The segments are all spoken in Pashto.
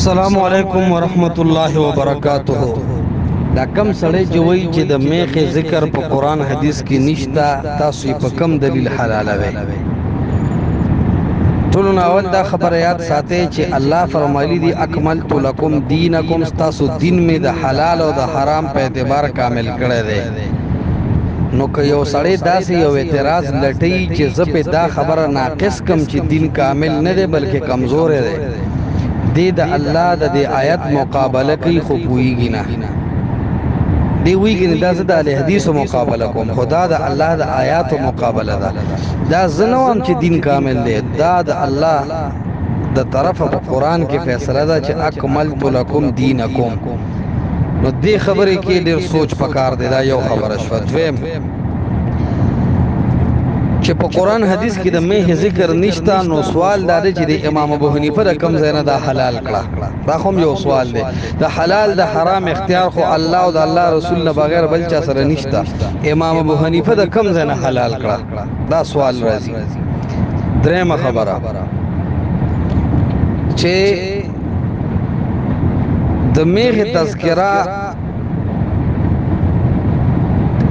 السلام علیکم ورحمت الله وبرکاتہ. دا کم سړی چې وایي چې د میخې ذکر په قرآن حدیث کې نشتا، تاسو یې په کم دلیل حلالوئ؟ ټولو نه اول دا خبره یاد ساتئ چې الله فرمایلی دی اکملت لکم دینکم، ستاسو دین مې د حلال او د حرام په اعتبار کامل کړی دی. نو که یو سړی داسې یو اعتراض لټوي چې زه پې دا خبره ناقص کم چې دین کامل نه دی بلکې کمزوری دی، دی د الله د دې آیت مقابله کوي خو پوهیږي نه. دی ویږي نه دا زه د اهل حدیثو مقابله کوم، خو دا د الله د آیاتو مقابله ده. دا زه نه وایم چې دین کامل دی، دا د الله د طرفه په قرآن کې فیصله ده چې اکملت لکم دینکم. نو دې خبرې کې ډېر سوچ پکار دی. دا یو خبره شوه. دویم چې په قرآن حدیث کې د میخ ذکر نشته، نو سوال دا دی چې د امام ابو حنیفه د کم ځای نه دا حلال کړه. دا خو یو سوال دی. د حلال د حرام اختیار خو الله او د الله رسول نه بغیر بل چا سره نشته. امام ابو حنیفه د کم ځای نه حلال کړه؟ دا سوال راځي. درېمه خبره چې د میخ تذکره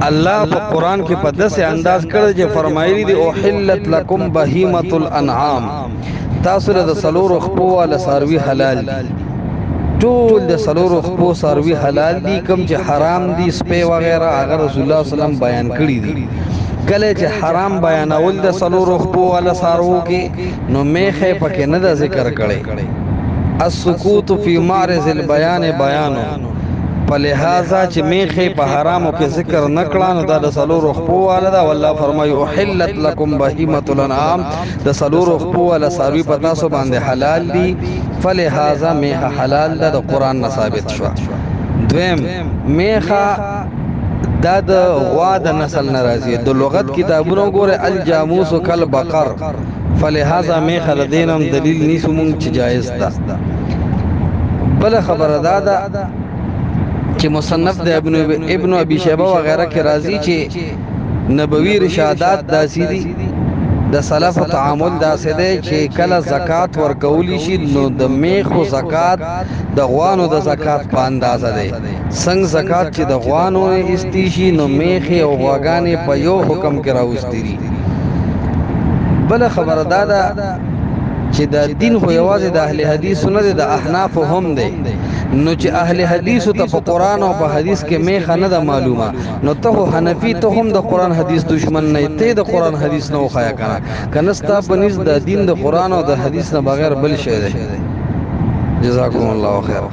الله په قرآن کې په داسې انداز کړی چې فرمایلی دی احلت لکم بهیمة الانعام، تاسو له د څلورو خپو والا څاروي حلال دي. ټول د څلورو خپو څاروي حلال دي، کوم چې حرام دي سپی وغیره هغه رسول الله صلی الله علیه وسلم بیان کړي دي. کله چې حرام بیانول د څلورو خپو والا څاروو کې، نو میخې پکې نه ده ذکر کړی. السکوت فی معرض البیان بیانو، په لحاظه چې میخې په حرامو کې ذکر نه کړه، نو دا د څلورو خپو والا ده. والله فرمایي احلت لکم بهیمة الانعام، د څلورو خپو والا څاروي په تاسو باندې حلال دي، فلهذا میخه حلال ده. د قرآن نه ثابت شوه. دویم میخه دا د غوا د نسل نه راځي. د لغت کتابونو ګوره الجاموس کالبقر، فلهذا میخه د دې نه دلیل نیسو مونږ چې جایز ده. بله خبره دا ده چې مصنف د ابن ابي شیبه وغیره کې راځي چې نبوي رشادات داسې دي، د سلف تعامل داسې دی چې کله زکات ورکولی شي، نو د میخو زکات د غوانو د زکات په اندازه دی. څنګه زکات چې د غوانو ایستی شي، نو میخې او غواګانې په یو حکم کې راوستي دي. بله خبره دا ده چې د دین خو یوازې د اهل حدیثو نه دی، د احنافو هم دی. نو چې اهل حدیثو ته په قرآن او په حدیث کې میخه نه ده معلومه، نو ته خو حنفي، ته هم د قرآن حدیث دشمن نه یې، ته د قرآن حدیث نه وښیه که نه. که نه ستا په نزد د دین د قرآن او د حدیث نه بغیر بل شی دی. جزاکم الله خیر.